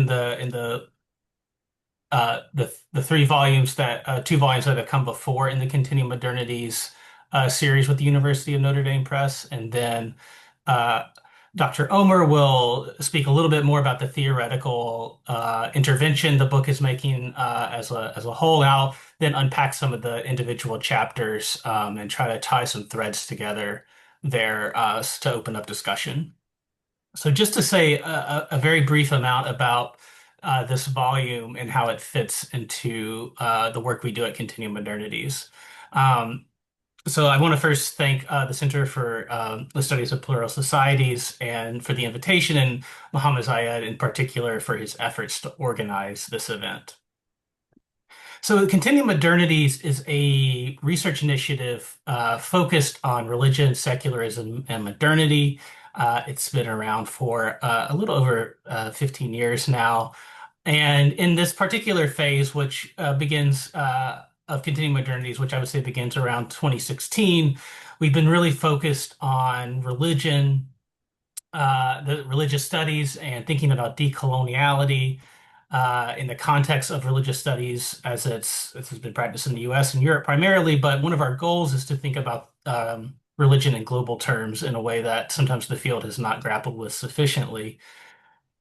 in the three volumes that two volumes that have come before in the Continuum Modernities series with the University of Notre Dame Press, and then uh, Dr. Omer will speak a little bit more about the theoretical intervention the book is making as a whole. And I'll then unpack some of the individual chapters and try to tie some threads together there to open up discussion. So just to say a very brief amount about this volume and how it fits into the work we do at Continuum Modernities. Um, so I want to first thank the Center for the Studies of Plural Societies and for the invitation, and Mohammed Zayed in particular for his efforts to organize this event. So Continuum Modernities is a research initiative focused on religion, secularism, and modernity. It's been around for a little over 15 years now. And in this particular phase, which begins of Continuum Modernities, which I would say begins around 2016, we've been really focused on religion, the religious studies, and thinking about decoloniality in the context of religious studies as it's been practiced in the US and Europe primarily. But one of our goals is to think about religion in global terms in a way that sometimes the field has not grappled with sufficiently.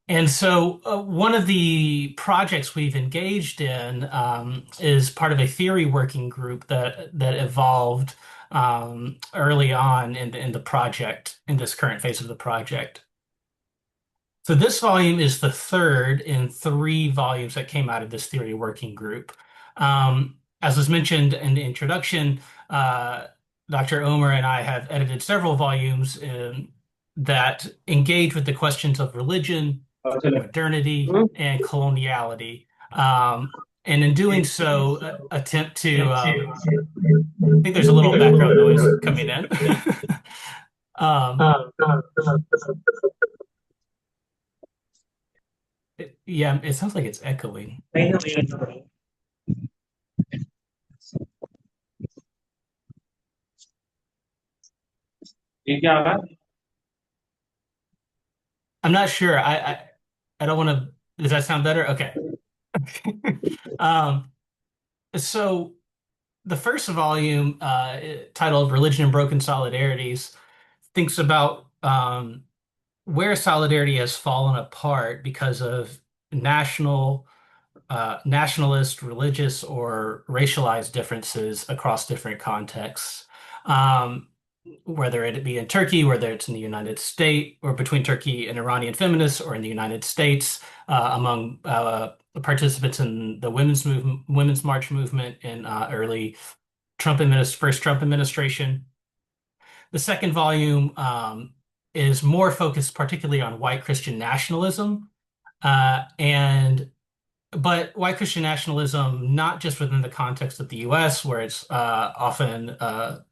And so, one of the projects we've engaged in is part of a theory working group that evolved early on in the project, in this current phase of the project. So this volume is the third in three volumes that came out of this theory working group. As was mentioned in the introduction, Dr. Omer and I have edited several volumes that engage with the questions of religion, modernity, and coloniality. And in doing so, attempt to, I think there's a little background noise coming in. Um, yeah, it sounds like it's echoing. I'm not sure. I don't want to. Does that sound better? Okay. Um, so the first volume, titled "Religion and Broken Solidarities," thinks about where solidarity has fallen apart because of nationalist, religious, or racialized differences across different contexts. Um, whether it be in Turkey, whether it's in the United States, or between Turkey and Iranian feminists, or in the United States, among participants in the women's march movement in early first Trump administration. The second volume is more focused particularly on white Christian nationalism, and but white Christian nationalism, not just within the context of the US, where it's often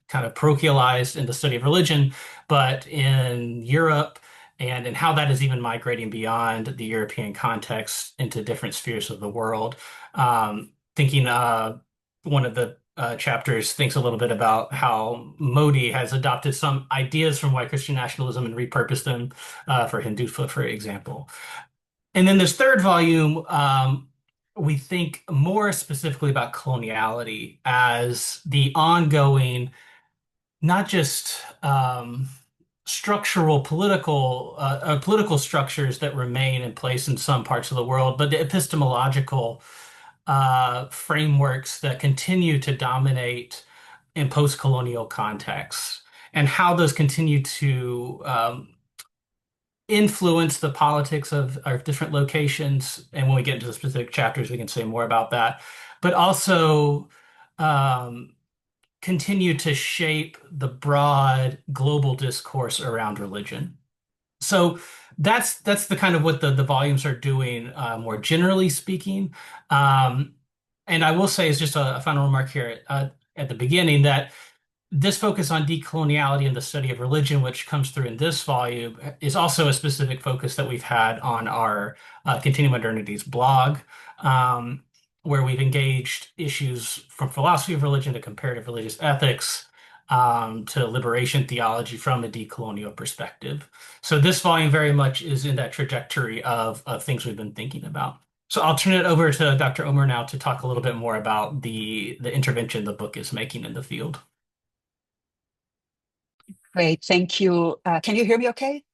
kind of parochialized in the study of religion, but in Europe and in how that is even migrating beyond the European context into different spheres of the world. Thinking one of the chapters thinks a little bit about how Modi has adopted some ideas from white Christian nationalism and repurposed them for Hindutva, for example. And then this third volume, we think more specifically about coloniality as the ongoing, not just structural political structures that remain in place in some parts of the world, but the epistemological frameworks that continue to dominate in post-colonial contexts, and how those continue to influence the politics of our different locations. And when we get into the specific chapters, we can say more about that. But also um, continue to shape the broad global discourse around religion. So that's the kind of what the volumes are doing, more generally speaking. Um, and I will say, as just a final remark here at the beginning, that this focus on decoloniality and the study of religion, which comes through in this volume, is also a specific focus that we've had on our Continuum Modernities blog, where we've engaged issues from philosophy of religion to comparative religious ethics, to liberation theology from a decolonial perspective. So this volume very much is in that trajectory of things we've been thinking about. So I'll turn it over to Dr. Omer now to talk a little bit more about the intervention the book is making in the field. Great, thank you. Can you hear me okay?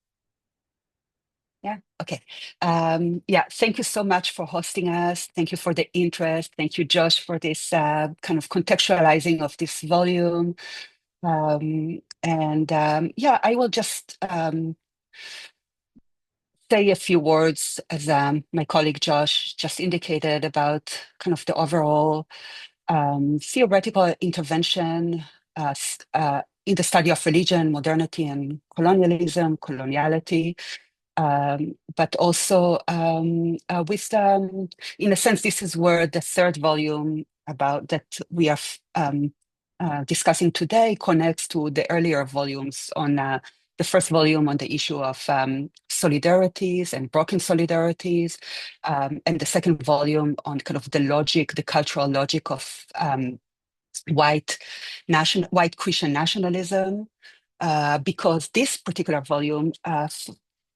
Yeah, okay. Yeah, thank you so much for hosting us. Thank you for the interest. Thank you, Josh, for this kind of contextualizing of this volume. Yeah, I will just say a few words, as my colleague Josh just indicated, about kind of the overall theoretical intervention in the study of religion, modernity, and colonialism, coloniality. But also with, in a sense, this is where the third volume about that we are discussing today connects to the earlier volumes on the first volume on the issue of solidarities and broken solidarities, and the second volume on kind of the logic, the cultural logic of white Christian nationalism, because this particular volume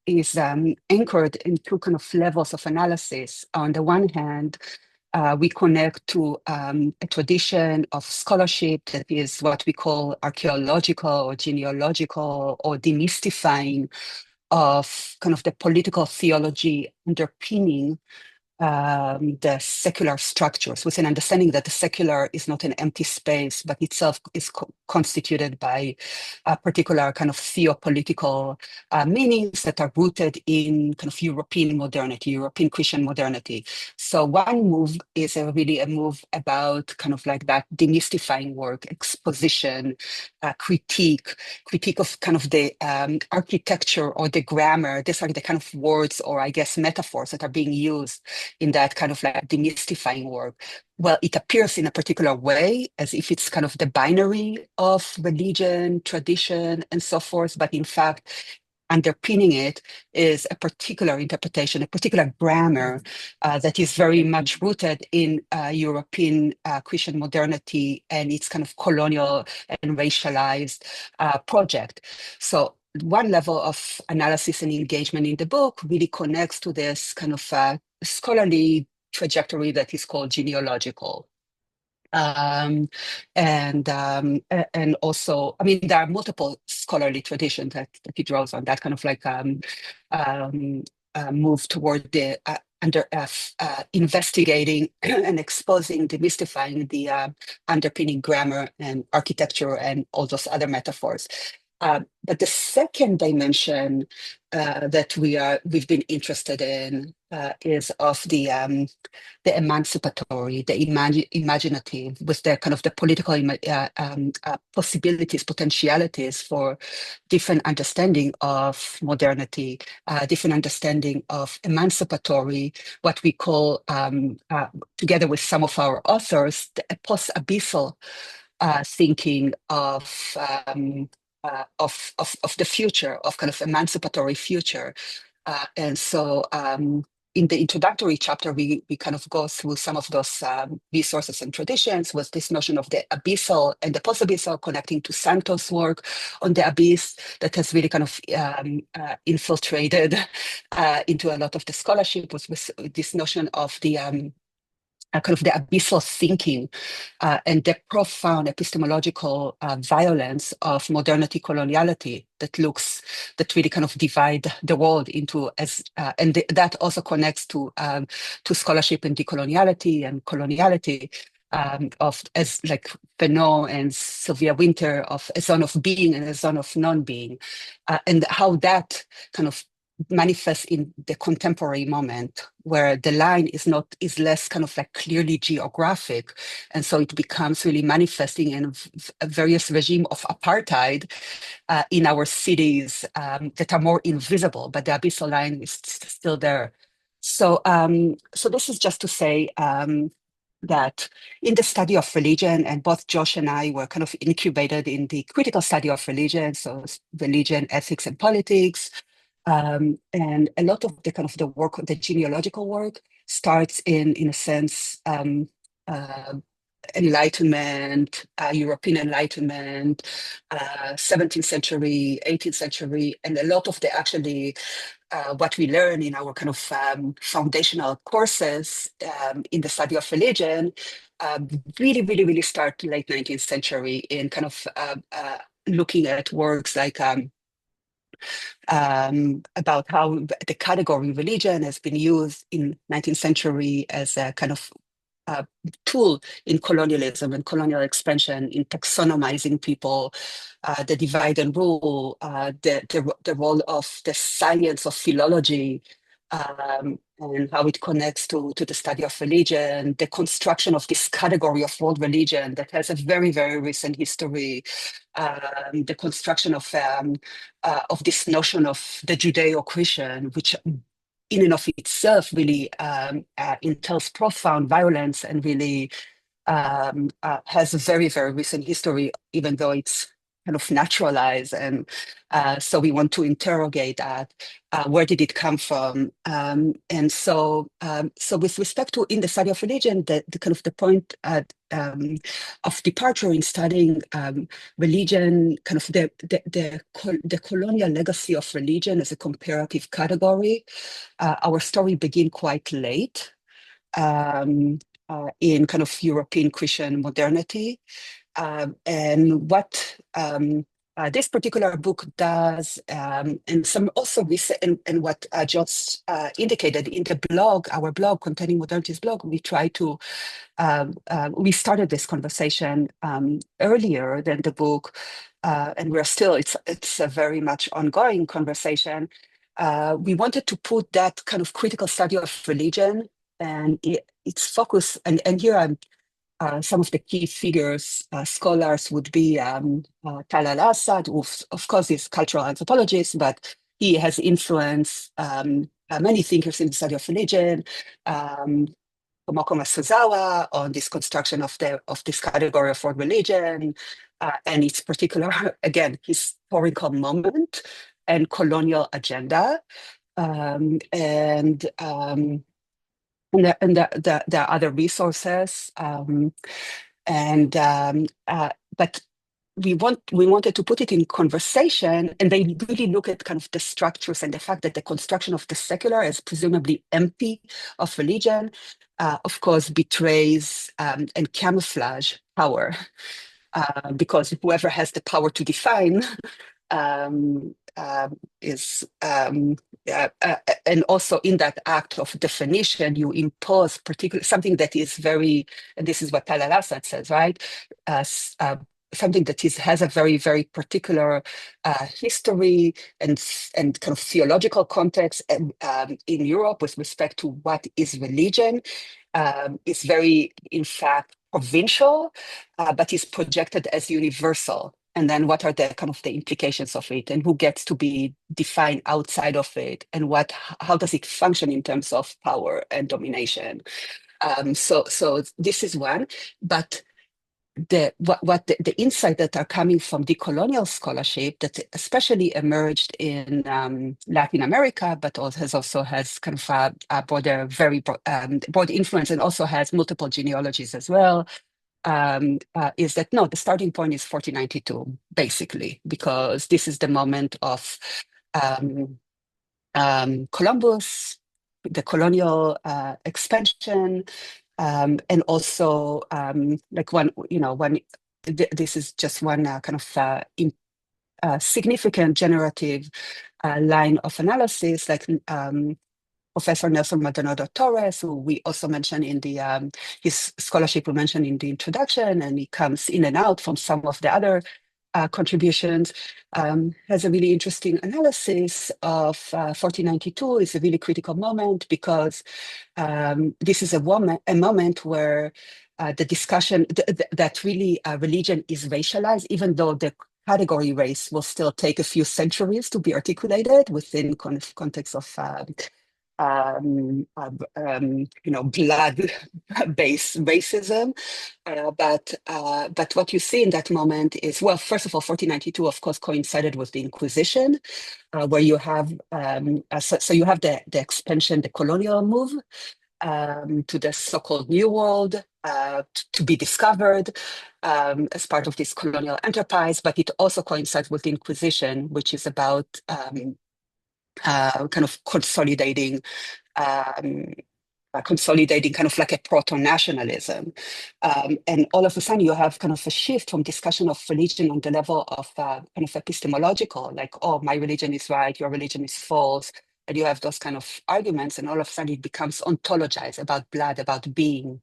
is anchored in two kind of levels of analysis. On the one hand, we connect to a tradition of scholarship that is what we call archaeological or genealogical or demystifying of kind of the political theology underpinning the secular structures, with an understanding that the secular is not an empty space, but itself is constituted by a particular kind of theopolitical meanings that are rooted in kind of European modernity, European Christian modernity. So one move is really a move about kind of like that demystifying work, exposition, critique of kind of the architecture or the grammar. These are the kind of words or I guess metaphors that are being used in that kind of like demystifying work. Well, it appears in a particular way as if it's kind of the binary of religion, tradition, and so forth. But in fact, underpinning it is a particular interpretation, a particular grammar that is very much rooted in European Christian modernity and its kind of colonial and racialized project. So one level of analysis and engagement in the book really connects to this kind of scholarly trajectory that is called genealogical. Um, and also, I mean, there are multiple scholarly traditions that he draws on that kind of like move toward the investigating and exposing, demystifying the underpinning grammar and architecture and all those other metaphors. But the second dimension that we've been interested in is of the emancipatory, the imaginative, with the kind of the political possibilities, potentialities for different understanding of modernity, different understanding of emancipatory, what we call, together with some of our authors, the post-abyssal thinking of the future, of kind of emancipatory future. And so in the introductory chapter, we kind of go through some of those resources and traditions with this notion of the abyssal and the post-abyssal connecting to Santos' work on the abyss that has really kind of infiltrated into a lot of the scholarship with this notion of the kind of the abyssal thinking and the profound epistemological violence of modernity coloniality that really kind of divide the world into that also connects to scholarship in decoloniality and coloniality. Of as like Fanon and Sylvia Wynter of a zone of being and a zone of non-being, and how that kind of manifests in the contemporary moment where the line is less kind of like clearly geographic, and so it becomes really manifesting in a various regime of apartheid in our cities that are more invisible, but the abyssal line is still there. So so this is just to say that in the study of religion, and both Josh and I were kind of incubated in the critical study of religion, so religion, ethics, and politics. And a lot of the kind of the work, the genealogical work, starts in a sense, Enlightenment, European Enlightenment, 17th century, 18th century, and a lot of the actually what we learn in our kind of foundational courses in the study of religion really, really, really start late 19th century in kind of looking at works like about how the category religion has been used in 19th century as a kind of uh, tool in colonialism and colonial expansion in taxonomizing people, the divide and rule, the role of the science of philology, and how it connects to the study of religion, the construction of this category of world religion that has a very, very recent history, the construction of this notion of the Judeo-Christian, which in and of itself really entails profound violence and really has a very, very recent history, even though it's kind of naturalized. And so we want to interrogate that. Where did it come from? So with respect to in the study of religion, the kind of the point of departure in studying religion, kind of the colonial legacy of religion as a comparative category. Our story began quite late. In kind of European Christian modernity. And what this particular book does, and some also and what I just indicated in the blog, our blog, Containing Modernity's blog, we try to, we started this conversation earlier than the book, and we're still, it's a very much ongoing conversation. We wanted to put that kind of critical study of religion and its focus, and here I'm some of the key figures, scholars would be Talal Assad, who of course is cultural anthropologist, but he has influenced many thinkers in the study of religion. Tomoko Masuzawa on this construction of this category of world religion and its particular, again, historical moment and colonial agenda. And there are other resources, but we wanted to put it in conversation, and they really look at kind of the structures and the fact that the construction of the secular is presumably empty of religion, of course, betrays and camouflage power, because whoever has the power to define um, is and also in that act of definition, you impose particular something that is very, and this is what Tal al-Assad says, right? Something that has a very, very particular history and kind of theological context and, in Europe with respect to what is religion. It's very, in fact, provincial, but is projected as universal. And then what are the kind of the implications of it, and who gets to be defined outside of it, and how does it function in terms of power and domination? So this is one, but the insight that are coming from decolonial scholarship that especially emerged in Latin America, but also has kind of a broader, very broad influence, and also has multiple genealogies as well. Is that no, the starting point is 1492, basically, because this is the moment of Columbus, the colonial expansion, and also like this is just one kind of significant generative line of analysis, like Professor Nelson Maldonado Torres, who we also mentioned in the his scholarship we mentioned in the introduction, and he comes in and out from some of the other contributions, has a really interesting analysis of 1492. Is a really critical moment because this is a moment where the discussion that really religion is racialized, even though the category race will still take a few centuries to be articulated within context of blood-based racism. But what you see in that moment is, well, first of all, 1492, of course, coincided with the Inquisition, where you have, so you have the expansion, the colonial move to the so-called New World, to be discovered as part of this colonial enterprise, but it also coincides with the Inquisition, which is about kind of um, consolidating kind of like a proto-nationalism. And all of a sudden you have kind of a shift from discussion of religion on the level of kind of epistemological, like, oh, my religion is right, your religion is false. And you have those kind of arguments, and all of a sudden it becomes ontologized about blood, about being,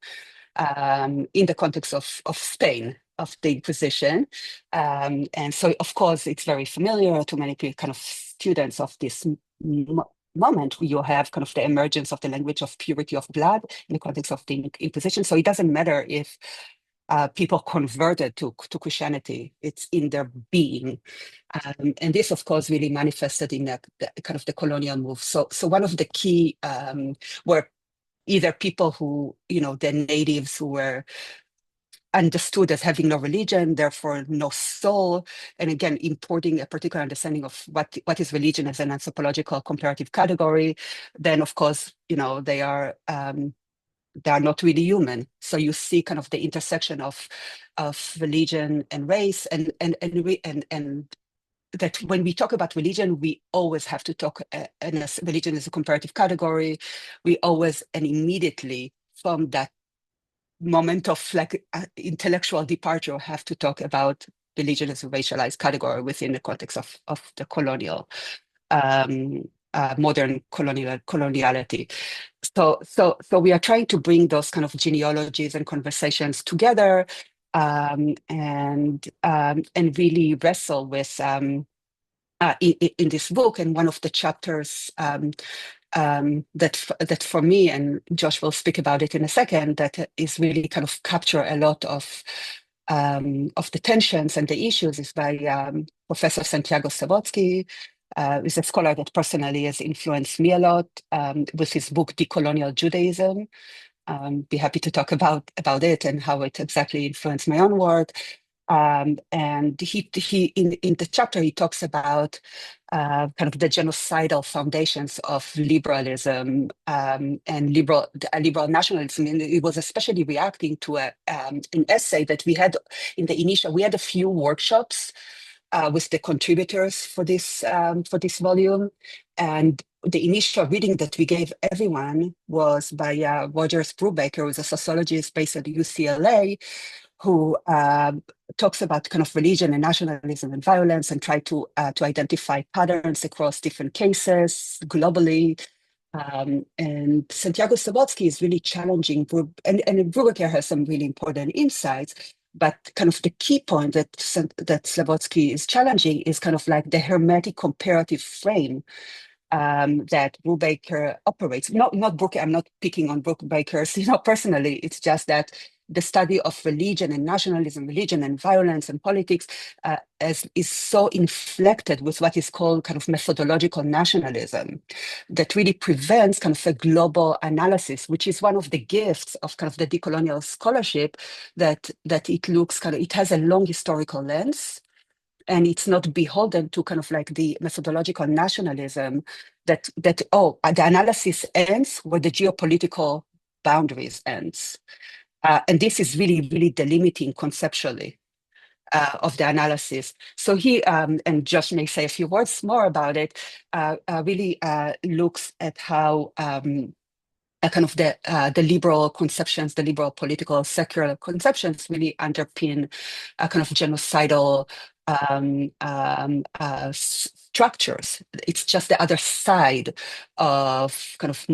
in the context of Spain, of the Inquisition. And so, of course, it's very familiar to many people, kind of students of this moment. You have kind of the emergence of the language of purity of blood in the context of the Inquisition. So it doesn't matter if people converted to Christianity, it's in their being. And this, of course, really manifested in the kind of the colonial move. So one of the key were either people who, the natives who were understood as having no religion, therefore no soul, and again, importing a particular understanding of what is religion as an anthropological comparative category. Then, of course, they are not really human. So you see kind of the intersection of religion and race, and that when we talk about religion, we always have to talk, and as religion is a comparative category, we always and immediately from that moment of like intellectual departure have to talk about religion as a racialized category within the context of the colonial, modern coloniality. So we are trying to bring those kind of genealogies and conversations together, and really wrestle with in this book. And one of the chapters that for me, and Josh will speak about it in a second, that is really kind of capture a lot of the tensions and the issues, is by Professor Santiago Sabotsky, who's a scholar that personally has influenced me a lot, with his book Decolonial Judaism. Be happy to talk about it and how it exactly influenced my own work. And he in the chapter he talks about kind of the genocidal foundations of liberalism, and liberal nationalism. And it was especially reacting to an essay that we had in the initial. We had a few workshops with the contributors for this volume, and the initial reading that we gave everyone was by Rogers Brubaker, who's a sociologist based at UCLA, who talks about kind of religion and nationalism and violence, and try to identify patterns across different cases globally. And Santiago Sabotsky is really challenging, and Brubaker has some really important insights. But kind of the key point that Sabotsky is challenging is kind of like the hermetic comparative frame that Brubaker operates. Not Brook. I'm not picking on Brubaker's, personally. It's just that the study of religion and nationalism, religion and violence and politics, is so inflected with what is called kind of methodological nationalism, that really prevents kind of a global analysis, which is one of the gifts of kind of the decolonial scholarship, that it looks it has a long historical lens, and it's not beholden to kind of like the methodological nationalism that the analysis ends where the geopolitical boundaries ends. And this is really, really delimiting conceptually of the analysis. So he, and Josh may say a few words more about it, really looks at how kind of the liberal conceptions, the liberal political secular conceptions really underpin a kind of genocidal structures. It's just the other side of kind of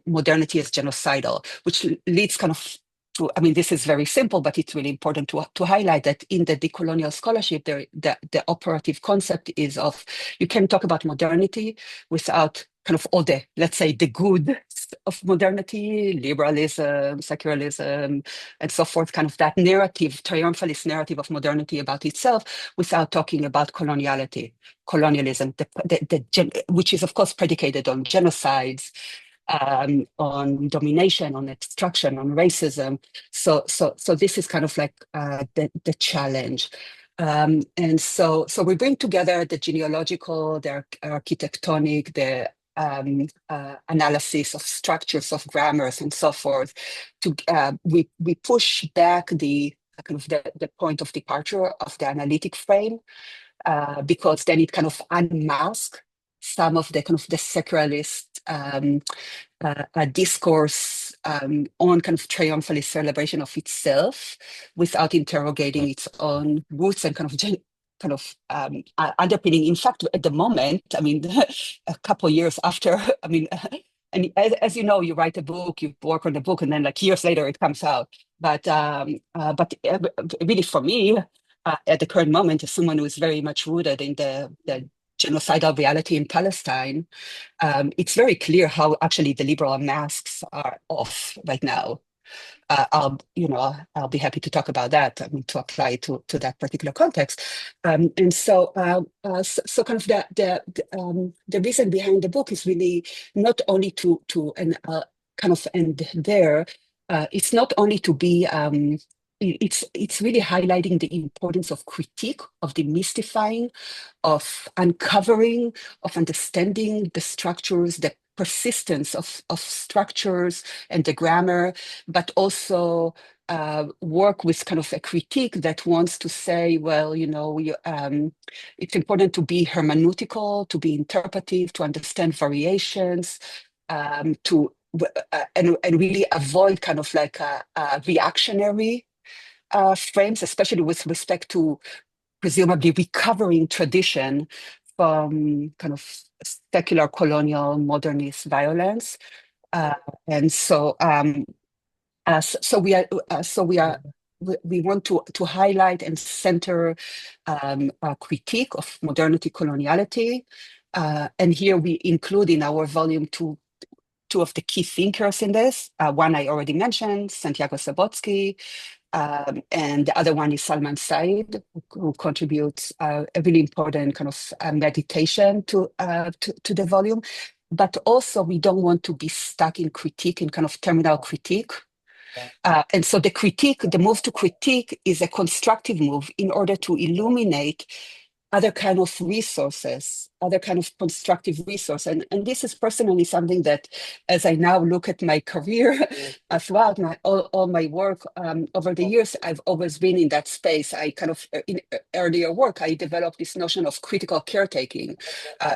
modernity as genocidal, which leads kind of to, I mean, this is very simple, but it's really important to highlight that in the decolonial scholarship, the operative concept is of, you can talk about modernity without kind of all the, let's say, the good of modernity, liberalism, secularism, and so forth, kind of that narrative, triumphalist narrative of modernity about itself, without talking about colonialism, which is, of course, predicated on genocides, on domination, on extraction, on racism. So this is kind of like the challenge. And so we bring together the genealogical, the architectonic, the analysis of structures of grammars and so forth. We push back the kind of the point of departure of the analytic frame, because then it kind of unmasks some of the kind of the secularistic discourse on kind of triumphalist celebration of itself without interrogating its own roots and underpinning. In fact, at the moment, I mean, a couple of years after, I mean, and as you know, you write a book, you work on the book, and then like years later it comes out. But really, for me, at the current moment, as someone who is very much rooted in the genocidal reality in Palestine, it's very clear how actually the liberal masks are off right now. I'll be happy to talk about that. I mean, to apply to that particular context. So kind of the reason behind the book is really not only to and kind of end there. It's not only to be. It's really highlighting the importance of critique, of demystifying, of uncovering, of understanding the structures, the persistence of structures and the grammar, but also work with kind of a critique that wants to say, well, it's important to be hermeneutical, to be interpretive, to understand variations, to and really avoid kind of like a reactionary frames, especially with respect to presumably recovering tradition from kind of secular colonial modernist violence. Uh, and so, so we want to highlight and center a critique of modernity coloniality. And here we include in our volume two of the key thinkers in this. One I already mentioned, Santiago Sabotsky, and the other one is Salman Said, who contributes a really important kind of meditation to the volume. But also, we don't want to be stuck in critique, in kind of terminal critique. And so the move to critique is a constructive move in order to illuminate other kind of resources, other kind of constructive resource. And this is personally something that, as I now look at my career throughout all my work over the years, I've always been in that space. I kind of, in earlier work, I developed this notion of critical caretaking,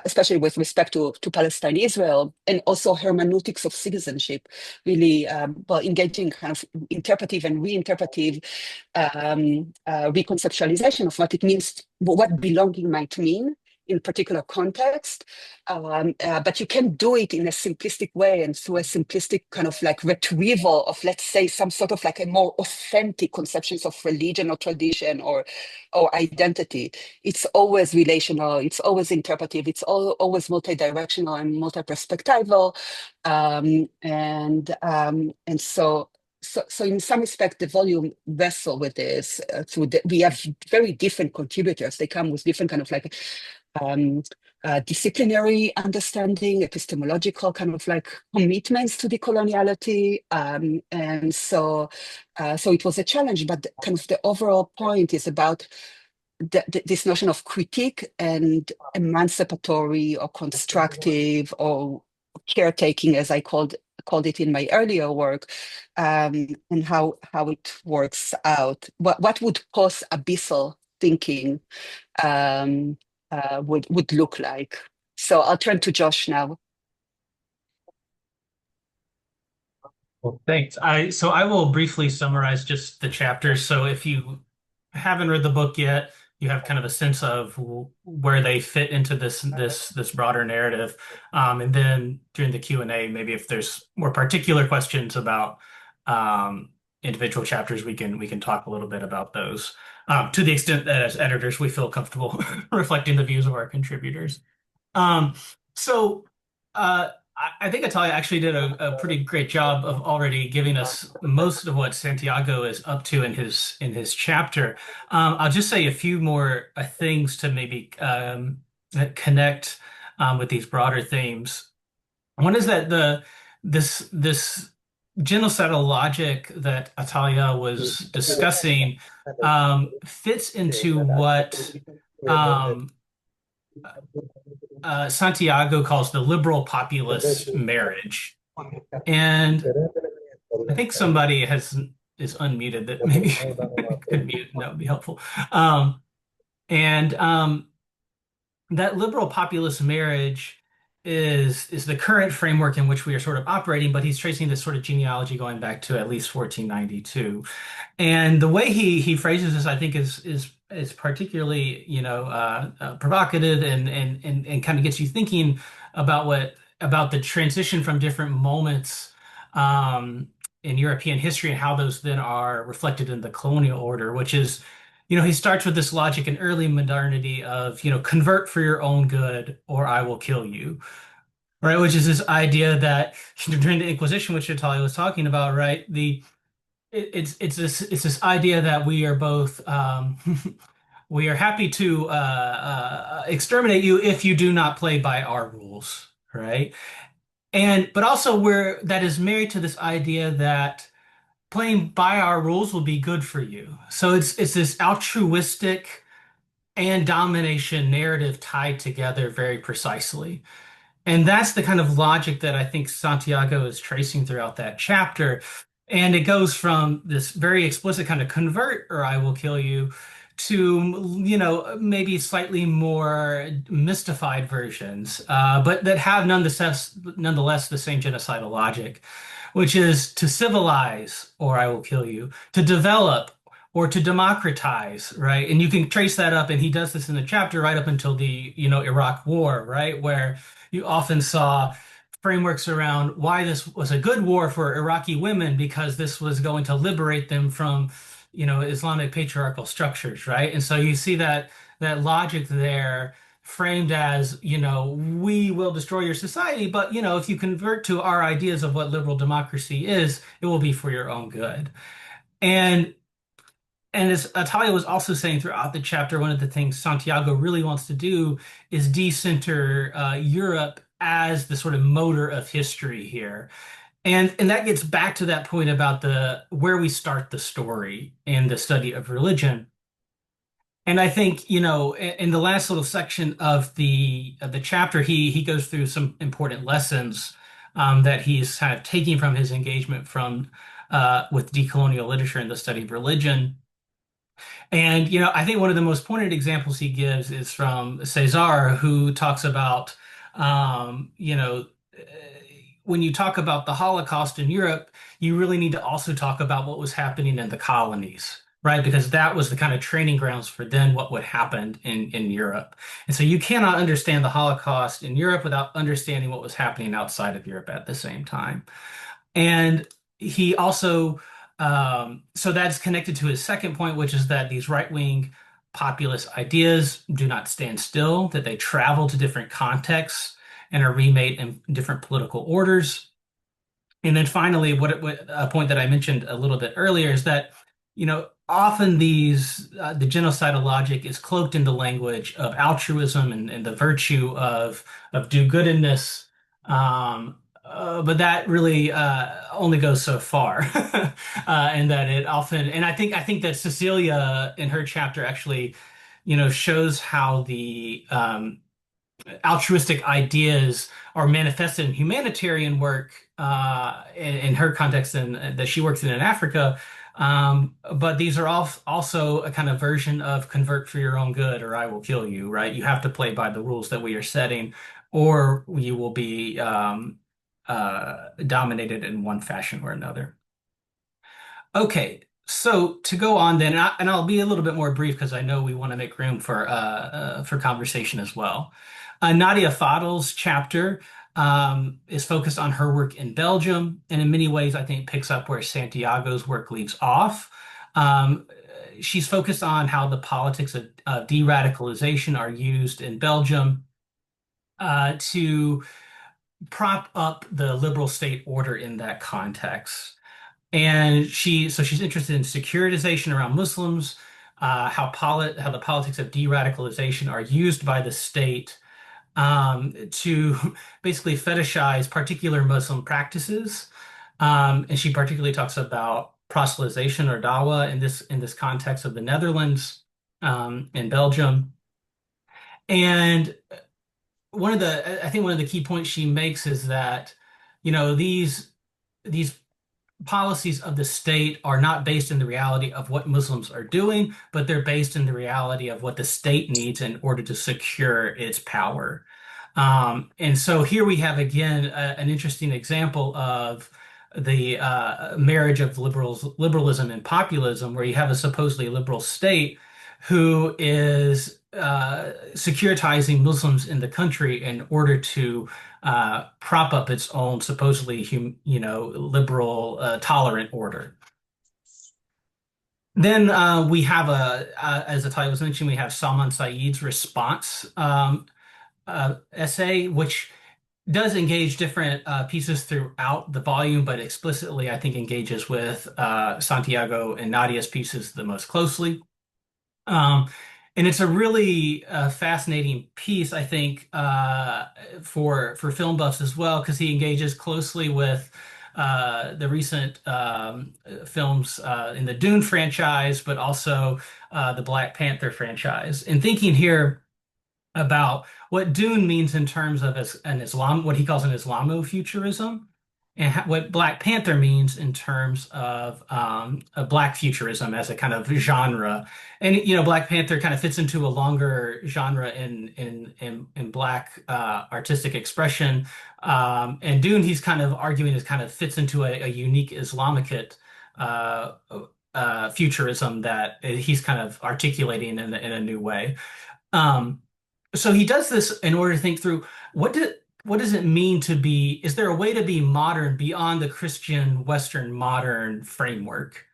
especially with respect to Palestine, Israel, and also hermeneutics of citizenship, really engaging kind of interpretive and reinterpretive reconceptualization of what it means, what belonging might mean in particular context, but you can do it in a simplistic way and through a simplistic kind of like retrieval of, let's say, some sort of like a more authentic conceptions of religion or tradition or identity. It's always relational, it's always interpretive, it's always multi-directional and multi-perspectival, and so in some respect, the volume wrestle with this we have very different contributors. They come with different kind of like disciplinary understanding, epistemological kind of like commitments to decoloniality. So it was a challenge, but kind of the overall point is about this notion of critique and emancipatory or constructive or caretaking, as I called it in my earlier work, and how it works out. What would post abyssal thinking would look like? So I'll turn to Josh now. Well, thanks. I will briefly summarize just the chapters. So if you haven't read the book yet, you have kind of a sense of where they fit into this broader narrative. And then during the Q&A, maybe if there's more particular questions about individual chapters, we can talk a little bit about those. To the extent that as editors we feel comfortable reflecting the views of our contributors. Um, so I think Atalia actually did a pretty great job of already giving us most of what Santiago is up to in his chapter. I'll just say a few more things to maybe that connect with these broader themes. One is that this genocidal logic that Atalia was discussing fits into what um, Santiago calls the liberal populist marriage. And I think somebody has is unmuted that maybe could mute, and that would be helpful. Um, and that liberal populist marriage is the current framework in which we are sort of operating, but he's tracing this sort of genealogy going back to at least 1492. And the way he phrases this, I think, is particularly, provocative and kind of gets you thinking about about the transition from different moments um, in European history and how those then are reflected in the colonial order, which is, he starts with this logic in early modernity of, convert for your own good or I will kill you. Right, which is this idea that during the Inquisition, which Natalia was talking about, right? It's this idea that we are both we are happy to exterminate you if you do not play by our rules, right? And but also we're that is married to this idea that playing by our rules will be good for you. So it's this altruistic and domination narrative tied together very precisely. And that's the kind of logic that I think Santiago is tracing throughout that chapter. And it goes from this very explicit kind of convert or I will kill you to, maybe slightly more mystified versions, but that have nonetheless the same genocidal logic, which is to civilize or I will kill you, to develop or to democratize, right? And you can trace that up, and he does this in the chapter right up until the, Iraq War, right? Where you often saw frameworks around why this was a good war for Iraqi women because this was going to liberate them from, Islamic patriarchal structures, right? And so you see that logic there framed as, we will destroy your society, but if you convert to our ideas of what liberal democracy is, it will be for your own good. And and as Atalia was also saying throughout the chapter, one of the things Santiago really wants to do is decenter Europe as the sort of motor of history here. And that gets back to that point about the where we start the story in the study of religion. And I think, in the last little section of the chapter, he goes through some important lessons that he's kind of taking from his engagement from with decolonial literature and the study of religion. And, I think one of the most pointed examples he gives is from Cesar, who talks about, um, you know, uh, when you talk about the Holocaust in Europe, you really need to also talk about what was happening in the colonies, right? Because that was the kind of training grounds for then what would happen in Europe. And so you cannot understand the Holocaust in Europe without understanding what was happening outside of Europe at the same time. And he also, so that's connected to his second point, which is that these right-wing populist ideas do not stand still, that they travel to different contexts and are remade in different political orders. And then finally, what a point that I mentioned a little bit earlier is that, often the genocidal logic is cloaked in the language of altruism and the virtue of do-goodness. But that really only goes so far, and that it often, and I think that Cecilia in her chapter actually, shows how the altruistic ideas are manifested in humanitarian work in her context and that she works in Africa. But these are all also a kind of version of convert for your own good or I will kill you, right? You have to play by the rules that we are setting, or you will be dominated in one fashion or another. Okay, so to go on then, and I'll be a little bit more brief because I know we want to make room for conversation as well. Nadia Fadl's chapter is focused on her work in Belgium, and in many ways, I think picks up where Santiago's work leaves off. Um, she's focused on how the politics of de-radicalization are used in Belgium to prop up the liberal state order in that context. And she's interested in securitization around Muslims, how the politics of de-radicalization are used by the state to basically fetishize particular Muslim practices. And she particularly talks about proselytization or dawa in this context of the Netherlands, in Belgium. And I think one of the key points she makes is that, these policies of the state are not based in the reality of what Muslims are doing, but they're based in the reality of what the state needs in order to secure its power. And so here we have again an interesting example of the marriage of liberalism and populism, where you have a supposedly liberal state who is securitizing Muslims in the country in order to prop up its own supposedly liberal tolerant order. Then we have as Atalia was mentioning, we have Salman Saeed's response essay, which does engage different pieces throughout the volume, but explicitly, I think, engages with Santiago and Nadia's pieces the most closely. Um, and it's a really fascinating piece, I think, for film buffs as well, because he engages closely with the recent films in the Dune franchise, but also the Black Panther franchise. And thinking here about what Dune means in terms of an Islam, what he calls an Islamo-futurism, and what Black Panther means in terms of a Black futurism as a kind of genre. And Black Panther kind of fits into a longer genre in Black artistic expression. And Dune, he's kind of arguing, is kind of fits into a unique Islamicate uh, futurism that he's kind of articulating in a new way. Um, so he does this in order to think through what does it mean to be, is there a way to be modern beyond the Christian Western modern framework?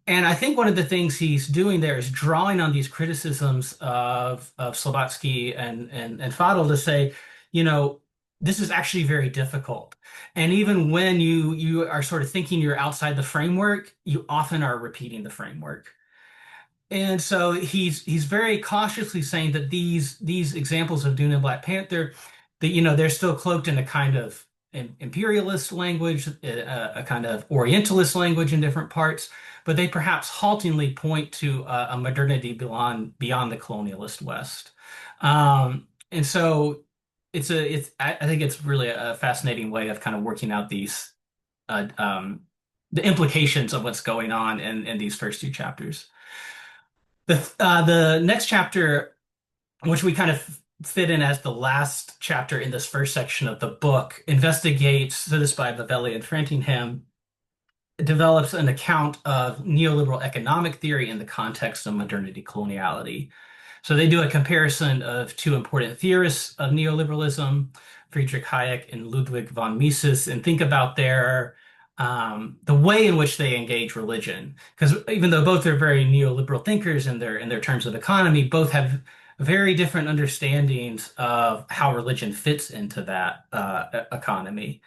And I think one of the things he's doing there is drawing on these criticisms of Slavatsky and Fadl to say, you know, this is actually very difficult. And even when you are sort of thinking you're outside the framework, you often are repeating the framework. And so he's very cautiously saying that these examples of Dune and Black Panther, that they're still cloaked in a kind of imperialist language, a kind of Orientalist language in different parts, but they perhaps haltingly point to a modernity beyond the colonialist West. And so I think it's really a fascinating way of kind of working out uh, um, the implications of what's going on in these first two chapters. The next chapter, which we kind of fit in as the last chapter in this first section of the book, investigates, so this by Vavelli and Frantingham, develops an account of neoliberal economic theory in the context of modernity coloniality. So they do a comparison of two important theorists of neoliberalism, Friedrich Hayek and Ludwig von Mises, and think about the way in which they engage religion. Because even though both are very neoliberal thinkers in their terms of economy, both have very different understandings of how religion fits into that economy.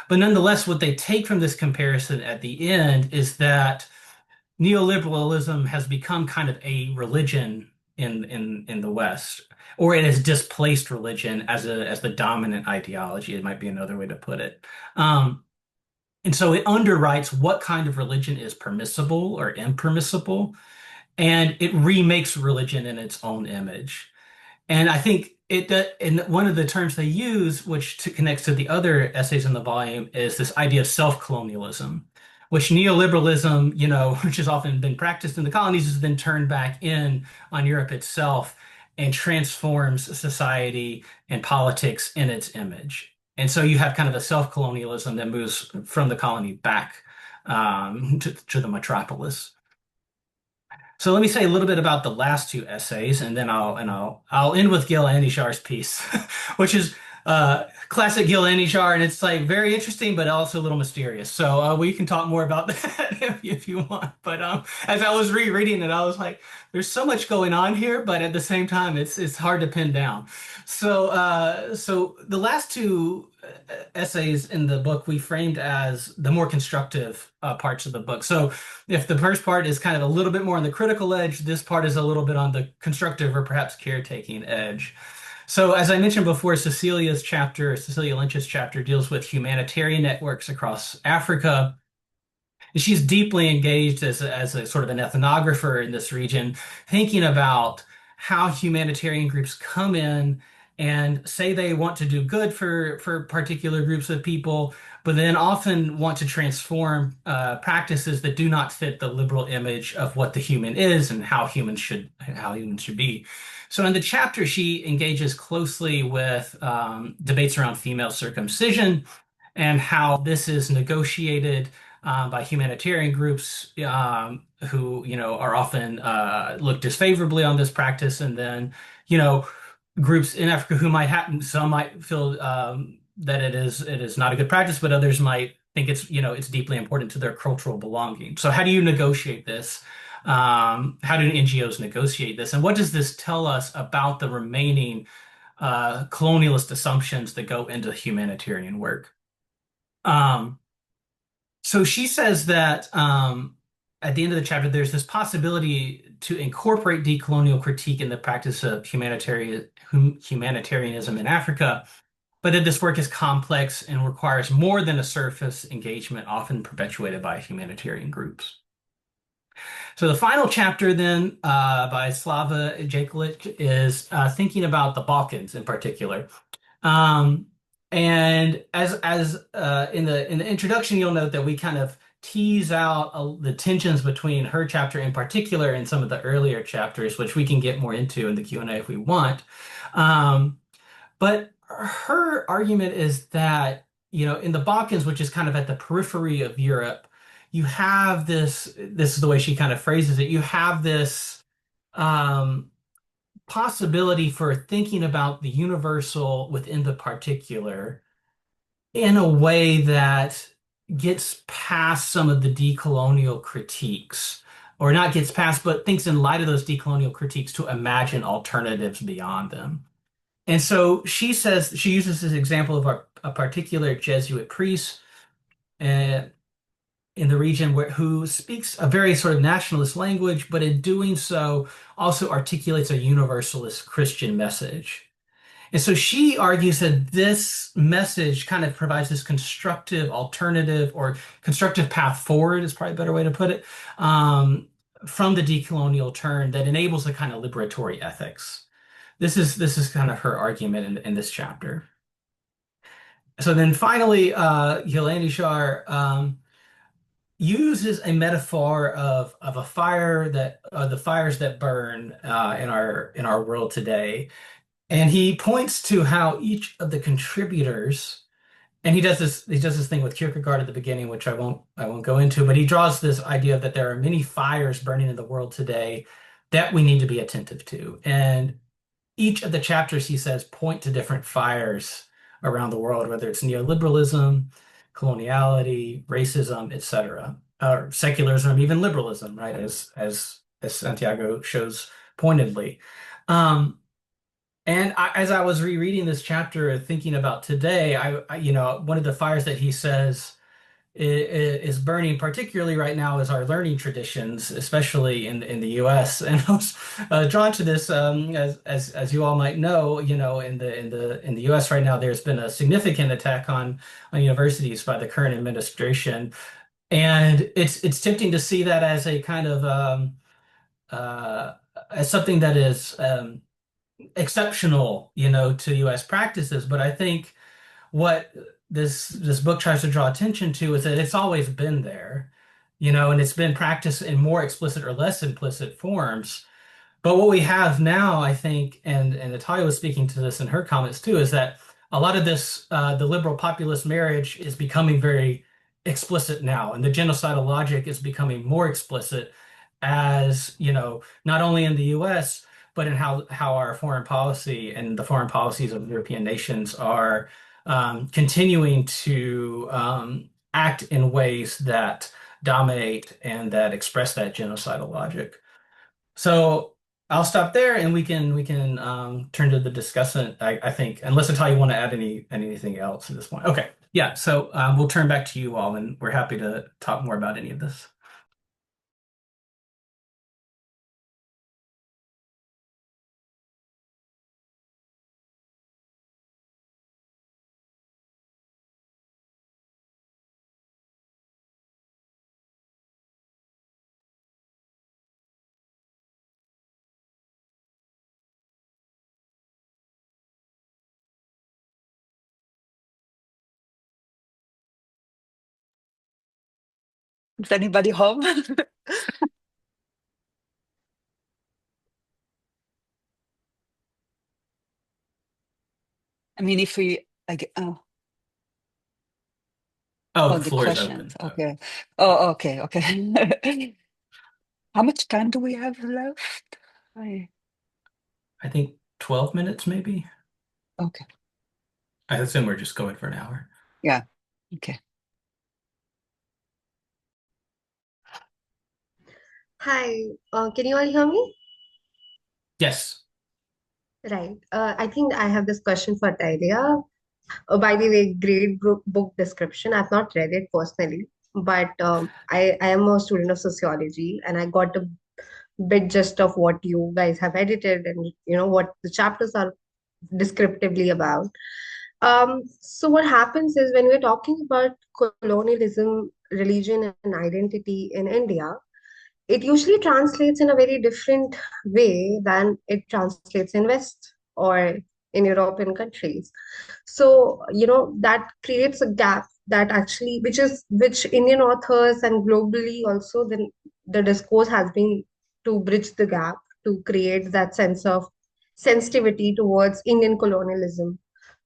But nonetheless, what they take from this comparison at the end is that neoliberalism has become kind of a religion in the West, or it has displaced religion as the dominant ideology. It might be another way to put it. And so it underwrites what kind of religion is permissible or impermissible, and it remakes religion in its own image. And I think and one of the terms they use, which connects to the other essays in the volume, is this idea of self-colonialism, which neoliberalism, which has often been practiced in the colonies, is then turned back in on Europe itself and transforms society and politics in its image. And so you have kind of a self-colonialism that moves from the colony back to the metropolis. So let me say a little bit about the last two essays, and then I'll end with Gil Andijar's piece, which is classic Gil Andijar, and it's like very interesting, but also a little mysterious. So we can talk more about that if you want. But as I was rereading it, I was like, there's so much going on here, but at the same time, it's hard to pin down. So the last two essays in the book we framed as the more constructive parts of the book. So if the first part is kind of a little bit more on the critical edge, this part is a little bit on the constructive or perhaps caretaking edge. So as I mentioned before, Cecilia Lynch's chapter deals with humanitarian networks across Africa. And she's deeply engaged as a sort of an ethnographer in this region, thinking about how humanitarian groups come in and say they want to do good for particular groups of people, but then often want to transform practices that do not fit the liberal image of what the human is and how humans should be. So in the chapter, she engages closely with debates around female circumcision and how this is negotiated by humanitarian groups who, are often look disfavorably on this practice, and then, you know, groups in Africa who might have some might feel that it is not a good practice, but others might think it's deeply important to their cultural belonging. So how do you negotiate this? How do NGOs negotiate this? And what does this tell us about the remaining colonialist assumptions that go into humanitarian work? Um, so she says that at the end of the chapter, there's this possibility to incorporate decolonial critique in the practice of humanitarianism in Africa, but that this work is complex and requires more than a surface engagement, often perpetuated by humanitarian groups. So the final chapter then by Slava Jeklic is thinking about the Balkans in particular. Um, and as in the introduction, you'll note that we kind of tease out the tensions between her chapter in particular and some of the earlier chapters, which we can get more into in the Q&A if we want. Um, but her argument is that, in the Balkans, which is kind of at the periphery of Europe, you have this is the way she kind of phrases it, you have this um, possibility for thinking about the universal within the particular in a way that gets past some of the decolonial critiques, or not gets past, but thinks in light of those decolonial critiques to imagine alternatives beyond them. And so she says she uses this example of a particular Jesuit priest uh, in the region who speaks a very sort of nationalist language, but in doing so also articulates a universalist Christian message. And so she argues that this message kind of provides this constructive alternative or constructive path forward is probably a better way to put it, from the decolonial turn that enables a kind of liberatory ethics. This is kind of her argument in this chapter. So then finally, Yelandi Shar uses a metaphor of a fire that the fires that burn in our world today, and he points to how each of the contributors, and he does this thing with Kierkegaard at the beginning, which I won't go into, but he draws this idea that there are many fires burning in the world today that we need to be attentive to, and each of the chapters, he says, point to different fires around the world, whether it's neoliberalism, coloniality, racism, etc., or secularism, even liberalism, right? As Santiago shows pointedly. Um, as I was rereading this chapter, thinking about today, one of the fires that he says is burning particularly right now is our learning traditions, especially in the U.S. And I was drawn to this as you all might know, in the U.S. right now, there's been a significant attack on universities by the current administration, and it's tempting to see that as a kind of uh, as something that is exceptional, to U.S. practices. But I think what this book tries to draw attention to is that it's always been there, and it's been practiced in more explicit or less implicit forms. But what we have now, I think, and Natalia was speaking to this in her comments too, is that a lot of this, the liberal populist marriage is becoming very explicit now, and the genocidal logic is becoming more explicit as, not only in the US, but in how our foreign policy and the foreign policies of European nations are continuing to act in ways that dominate and that express that genocidal logic. So I'll stop there, and we can turn to the discussant. I think, unless Natalia, you want to add anything else at this point. Okay, yeah. So we'll turn back to you all, and we're happy to talk more about any of this. Is anybody home? I mean, if we like, Oh, oh, the the floor is questions. open. Okay. Oh, okay, okay. How much time do we have left? I, I think 12 minutes, maybe. okay. I assume we're just going for an hour. Yeah. Okay. Hi, can you all hear me? Yes. Right. I think I have this question for Atalia. By the way, great book description. I've not read it personally, but I am a student of sociology, and I got a bit just of what you guys have edited and what the chapters are descriptively about. So what happens is when we're talking about colonialism, religion, and identity in India, it usually translates in a very different way than it translates in West or in European countries. So, that creates a gap that actually, which Indian authors and globally also the discourse has been to bridge the gap, to create that sense of sensitivity towards Indian colonialism.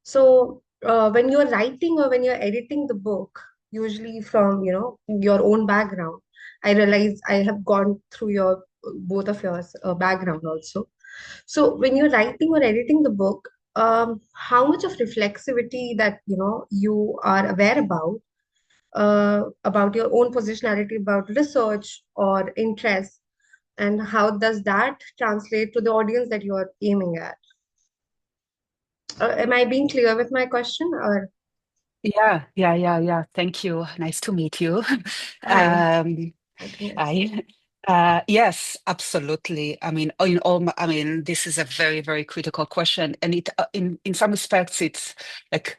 So, when you're writing or when you're editing the book, usually from, your own background, I realize I have gone through your both of your background also. So when you're writing or editing the book, how much of reflexivity that you are aware about your own positionality, about research or interest, and how does that translate to the audience that you are aiming at? Am I being clear with my question? Or Yeah, yeah, yeah, yeah. Thank you. Nice to meet you. hi, Um, I think it's I, yes, absolutely. I mean, I mean, this is a very, very critical question, and in some respects, like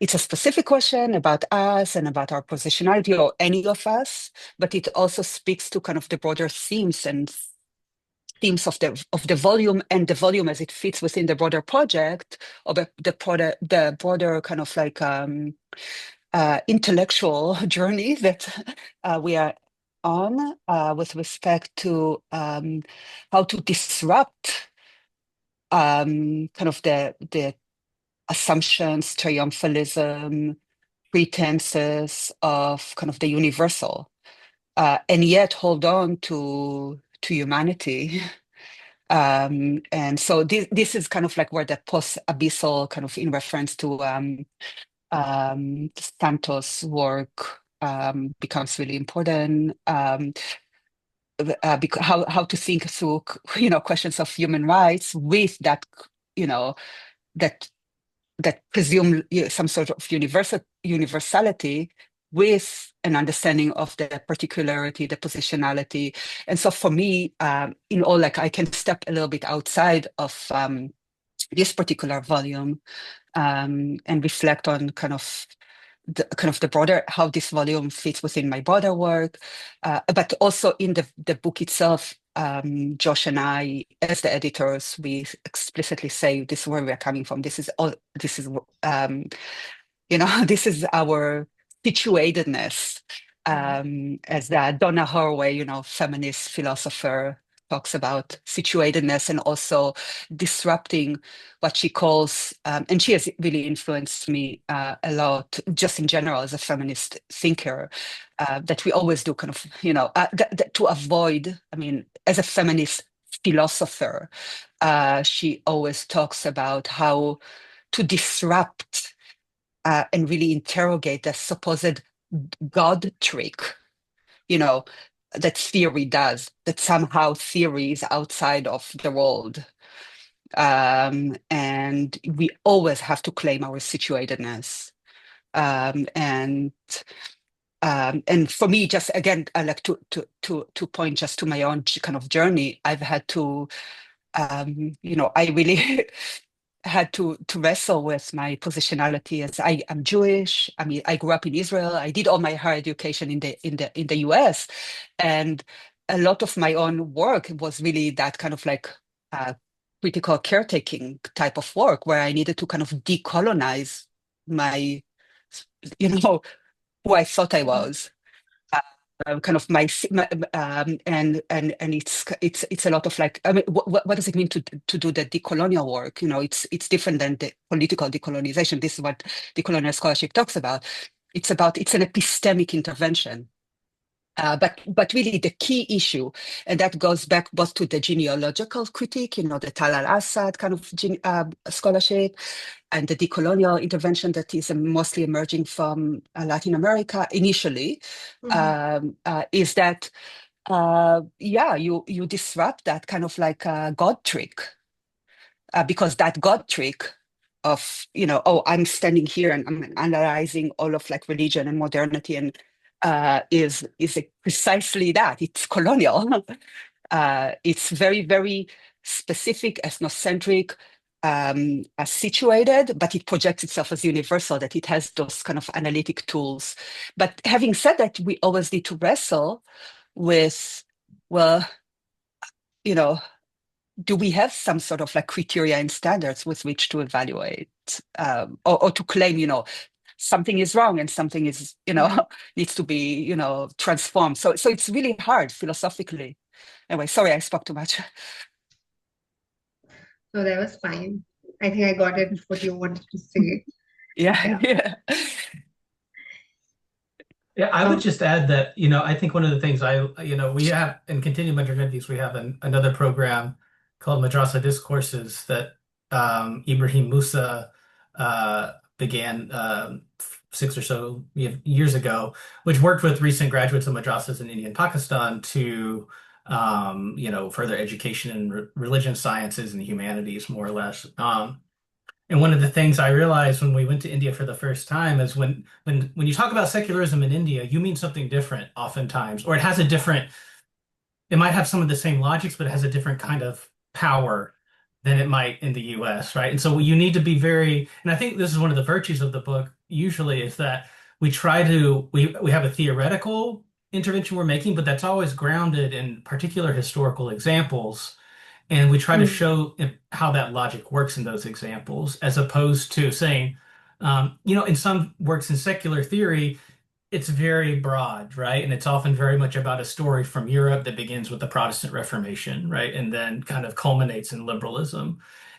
it's a specific question about us and about our positionality or any of us, but it also speaks to kind of the broader themes and themes of the volume and the volume as it fits within the broader project or the broader kind of like intellectual journey that we are on with respect to how to disrupt kind of the assumptions, triumphalism, pretenses of kind of the universal, and yet hold on to humanity. And so this is kind of like where the post-abyssal kind of in reference to Santos' work becomes really important. Because how to think through questions of human rights with that you know that presume some sort of universality with an understanding of the particularity, the positionality. And so for me, like I can step a little bit outside of this particular volume and reflect on kind of the broader how this volume fits within my broader work, but also in the book itself. Josh and I, as the editors, we explicitly say this is where we are coming from. This is all. This is this is our situatedness, right. as Donna Haraway, feminist philosopher, talks about situatedness and also disrupting what she calls, and she has really influenced me a lot, just in general as a feminist thinker, that we always do kind of, to avoid, I mean, as a feminist philosopher, she always talks about how to disrupt and really interrogate the supposed God trick, you know, that theory does, that somehow theory is outside of the world. And we always have to claim our situatedness. Um, and and for me, just again, I like to point just to my own kind of journey. I've had to, I really had to wrestle with my positionality as I am Jewish. I mean, I grew up in Israel. I did all my higher education in the US, and a lot of my own work was really that kind of like uh, critical caretaking type of work where I needed to kind of decolonize my, you know, who I thought I Mhm. was. kind of and it's a lot of like, I mean, what does it mean to do the decolonial work? It's different than the political decolonization. This is what decolonial scholarship talks about. It's an epistemic intervention. But really the key issue, and that goes back both to the genealogical critique, the Tal al-Assad kind of scholarship, and the decolonial intervention that is mostly emerging from Latin America initially, is that, you disrupt that kind of like God trick, because that God trick of, oh, I'm standing here and I'm analyzing all of like religion and modernity and is precisely that. It's colonial. It's very, very specific, ethnocentric, situated, but it projects itself as universal, that it has those kind of analytic tools. But having said that, we always need to wrestle with, well, do we have some sort of like criteria and standards with which to evaluate, or to claim, something is wrong and something is, needs to be, transformed. So it's really hard philosophically. Anyway, sorry, I spoke too much. So that was fine. I think I got it what you wanted to say. Yeah. Yeah. Yeah, I would just add that, I think one of the things we have in Continuum Modernities, we have another program called Madrasa Discourses that Ibrahim Musa began 6 or so years ago, which worked with recent graduates of madrasas in India and Pakistan to, further education in religion sciences and humanities, more or less. And one of the things I realized when we went to India for the first time is when you talk about secularism in India, you mean something different oftentimes, or it might have some of the same logics, but it has a different kind of power than it might in the US, right? And so you need to be and I think this is one of the virtues of the book usually is that we have a theoretical intervention we're making, but that's always grounded in particular historical examples. And we try to show how that logic works in those examples, as opposed to saying, in some works in secular theory, it's very broad, right? And it's often very much about a story from Europe that begins with the Protestant Reformation, right? And then kind of culminates in liberalism.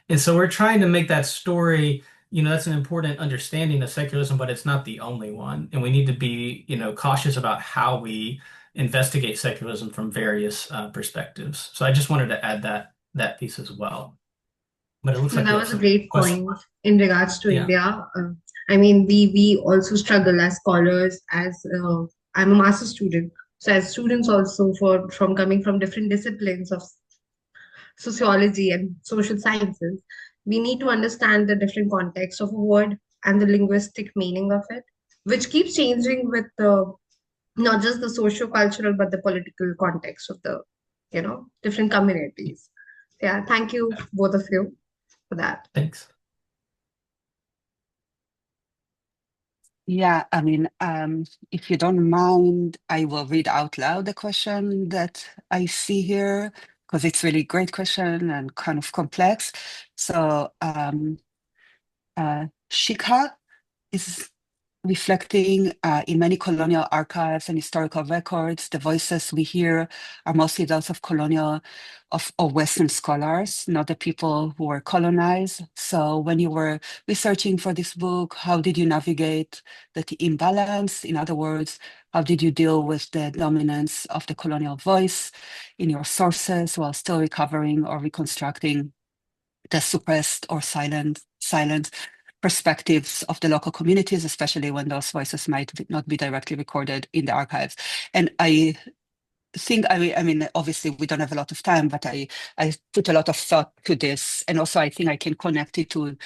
And so we're trying to make that story, that's an important understanding of secularism, but it's not the only one. And we need to be, cautious about how we investigate secularism from various perspectives. So I just wanted to add that piece as well. But it looks So like we that have was a some great questions. point in regards to Yeah. India. I mean, we also struggle as scholars. As I'm a master's student, so as students also from coming from different disciplines of sociology and social sciences, we need to understand the different context of a word and the linguistic meaning of it, which keeps changing with the not just the socio-cultural but the political context of the different communities. Yeah, thank you both of you for that. Thanks. Yeah, I mean, if you don't mind, I will read out loud the question that I see here, because it's really great question and kind of complex. So Shikha is reflecting in many colonial archives and historical records. The voices we hear are mostly those of colonial or Western scholars, not the people who were colonized. So when you were researching for this book, how did you navigate the imbalance? In other words, how did you deal with the dominance of the colonial voice in your sources while still recovering or reconstructing the suppressed or silent perspectives of the local communities, especially when those voices might not be directly recorded in the archives? And I think, I mean, obviously we don't have a lot of time, but I put a lot of thought to this. And also I think I can connect it to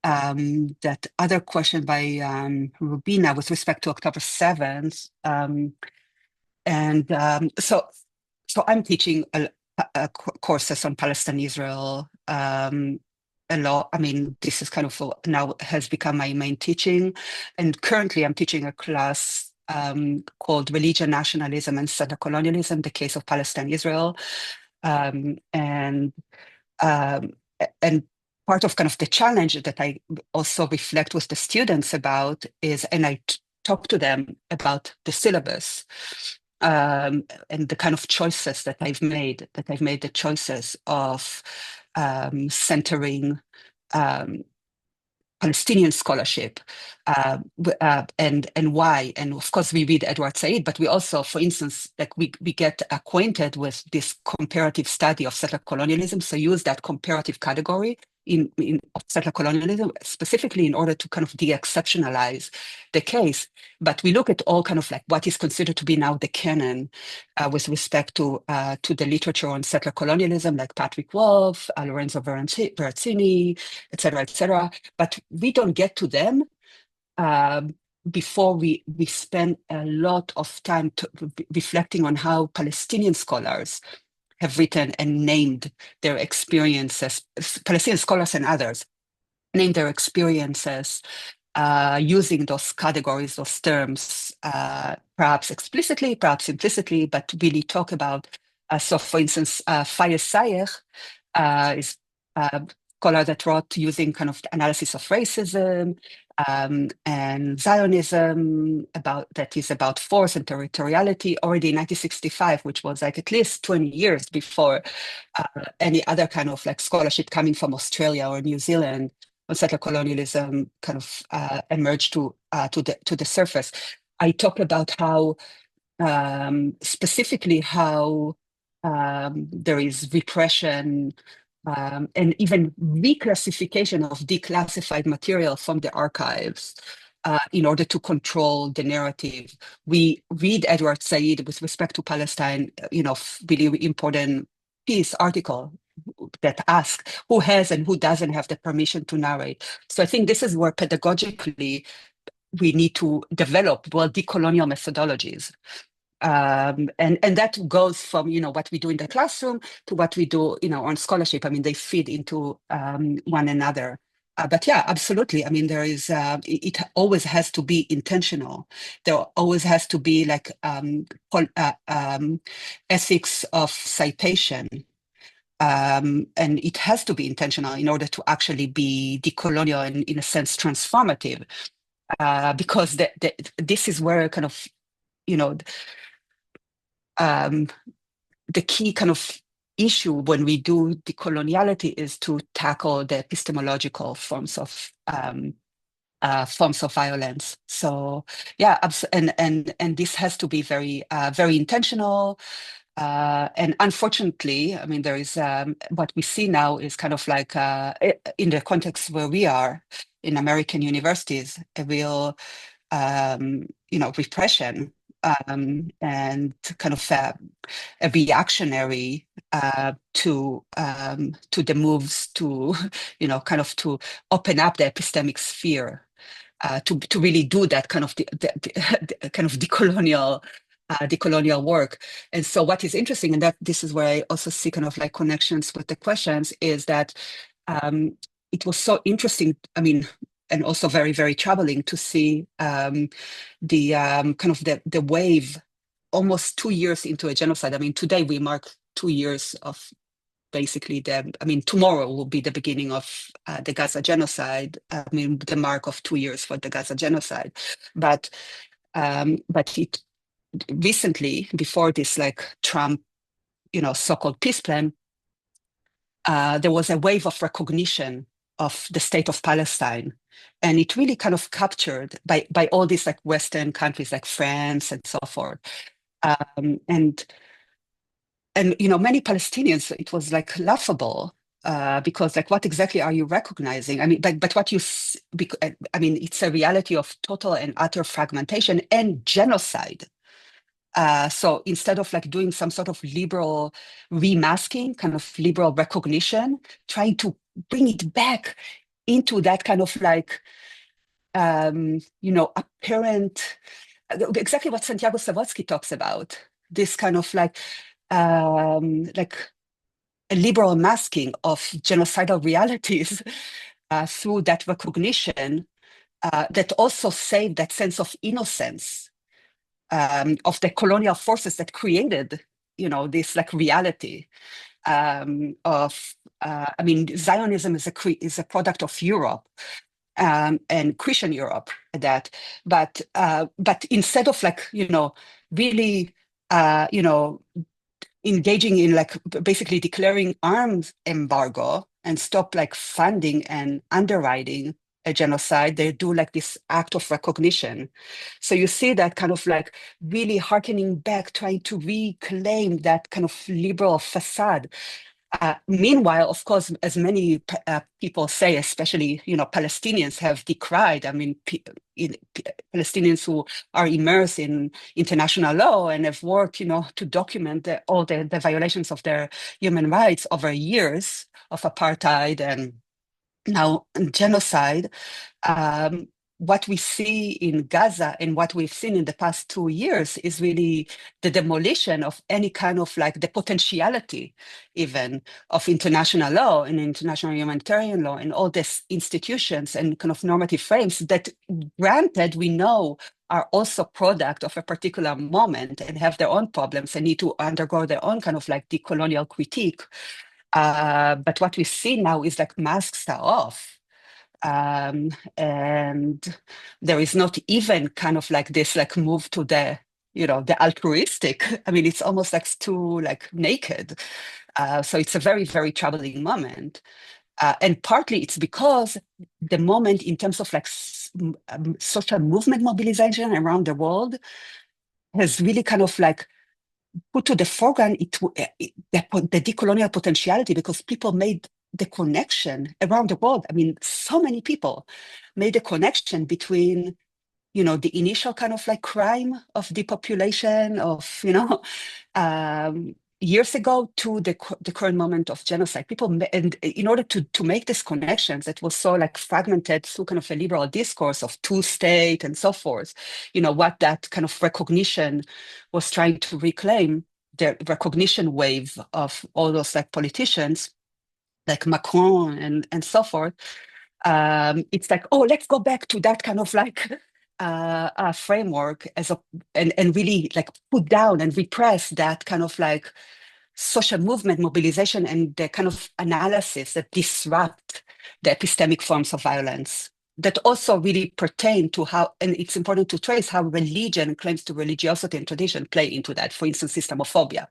that other question by Rubina with respect to October 7th. So I'm teaching courses on Palestine, Israel, a lot. I mean, this is kind of now has become my main teaching. And currently I'm teaching a class called Religion, Nationalism, and Colonialism, the case of Palestine, Israel. And part of kind of the challenge that I also reflect with the students about is, and I talk to them about the syllabus. and the kind of choices that I've made, the choices of centering Palestinian scholarship, and why. And of course, we read Edward Said, but we also, for instance, like we get acquainted with this comparative study of settler colonialism. So use that comparative category in of settler colonialism specifically in order to kind of de-exceptionalize the case. But we look at all kind of like what is considered to be now the canon with respect to the literature on settler colonialism, like Patrick Wolf, Lorenzo Veracini, et cetera, but we don't get to them before we spend a lot of time reflecting on how Palestinian scholars have written and named their experiences, Palestinian scholars and others, named their experiences using those categories, those terms, perhaps explicitly, perhaps implicitly, but really talk about. So, for instance, Fayez Sayegh is a scholar that wrote using kind of the analysis of racism and Zionism that is about force and territoriality already in 1965, which was like at least 20 years before any other kind of like scholarship coming from Australia or New Zealand on settler colonialism kind of emerged to the surface. I talk about how specifically how there is repression and even reclassification of declassified material from the archives in order to control the narrative. We read Edward Said with respect to Palestine, really important article that ask who has and who doesn't have the permission to narrate. So I think this is where pedagogically we need to develop decolonial methodologies. And that goes from what we do in the classroom to what we do on scholarship. I mean, they feed into one another. But yeah, absolutely. I mean, there is it always has to be intentional. There always has to be like ethics of citation. And it has to be intentional in order to actually be decolonial and, in a sense, transformative, because this is where kind of the key kind of issue when we do decoloniality is to tackle the epistemological forms of violence. So yeah, and this has to be very very intentional. And unfortunately, I mean, there is what we see now is kind of like in the context where we are in American universities, a real repression and kind of a reactionary to the moves to kind of to open up the epistemic sphere to really do that kind of the kind of decolonial work. And so what is interesting, and that this is where I also see kind of like connections with the questions, is that it was so interesting, I mean, and also very, very troubling to see the kind of the wave almost 2 years into a genocide. I mean, today we mark 2 years of basically tomorrow will be the beginning of the Gaza genocide. I mean, the mark of 2 years for the Gaza genocide. But it recently, before this like Trump, so-called peace plan, there was a wave of recognition of the state of Palestine. And it really kind of captured by all these like Western countries like France and so forth. And many Palestinians, it was like laughable because like, what exactly are you recognizing? I mean, but what you, I mean, it's a reality of total and utter fragmentation and genocide. So instead of like doing some sort of liberal remasking, kind of liberal recognition, trying to bring it back into that kind of like, apparent, exactly what Santiago Savotsky talks about, this kind of like a liberal masking of genocidal realities through that recognition that also saved that sense of innocence of the colonial forces that created, this like reality of, I mean, Zionism is a product of Europe and Christian Europe at that, but instead of like, really you know, engaging in like basically declaring arms embargo and stop like funding and underwriting a genocide. They do like this act of recognition. So you see that kind of like really harkening back, trying to reclaim that kind of liberal facade. Meanwhile, of course, as many people say, especially Palestinians have decried. I mean, Palestinians who are immersed in international law and have worked, to document all the violations of their human rights over years of apartheid and now genocide. What we see in Gaza and what we've seen in the past 2 years is really the demolition of any kind of like the potentiality even of international law and international humanitarian law and all these institutions and kind of normative frames that, granted, we know are also product of a particular moment and have their own problems and need to undergo their own kind of like decolonial critique. But what we see now is like masks are off. And there is not even kind of like this like move to the altruistic. I mean, it's almost like too like naked. So it's a very, very troubling moment. And partly it's because the moment in terms of like social movement mobilization around the world has really kind of like put to the foreground the decolonial potentiality, because people made the connection around the world. I mean, so many people made a connection between, the initial kind of like crime of depopulation of, years ago to the current moment of genocide. And in order to make these connections, that was so like fragmented through kind of a liberal discourse of two-state and so forth, what that kind of recognition was trying to reclaim, the recognition wave of all those like politicians like Macron and so forth. It's like, oh, let's go back to that kind of like framework and really like put down and repress that kind of like social movement mobilization and the kind of analysis that disrupt the epistemic forms of violence that also really pertain to how, and it's important to trace how religion, claims to religiosity and tradition play into that. For instance, Islamophobia.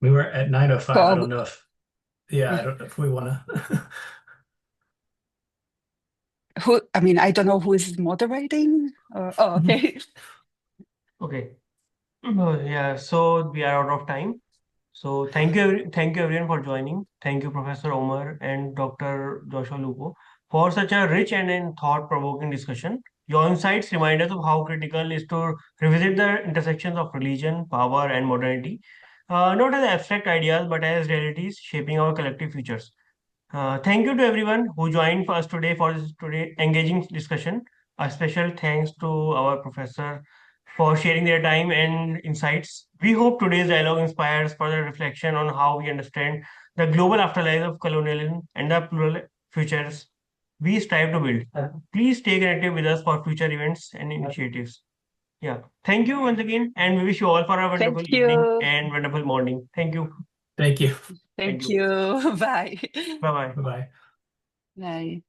We were at 9:05. I don't So know if, yeah, I don't know if we want to. I mean, I don't know who is moderating. Oh, okay. Okay. Yeah, so we are out of time. So thank you everyone for joining. Thank you, Professor Omer and Dr. Joshua Lupo, for such a rich and thought-provoking discussion. Your insights remind us of how critical is to revisit the intersections of religion, power, and modernity, not as abstract ideas but as realities shaping our collective futures. Thank you to everyone who joined us today for this today engaging discussion. A special thanks to our professor for sharing their time and insights. We hope today's dialogue inspires further reflection on how we understand the global afterlife of colonialism and the plural futures we strive to build. Please stay connected with us for future events and initiatives. Yeah. Thank you once again, and we wish you all for a wonderful Thank evening you. and wonderful morning. Thank you. Thank you. Thank Thank you. you. Bye. Bye bye. Bye-bye. Bye.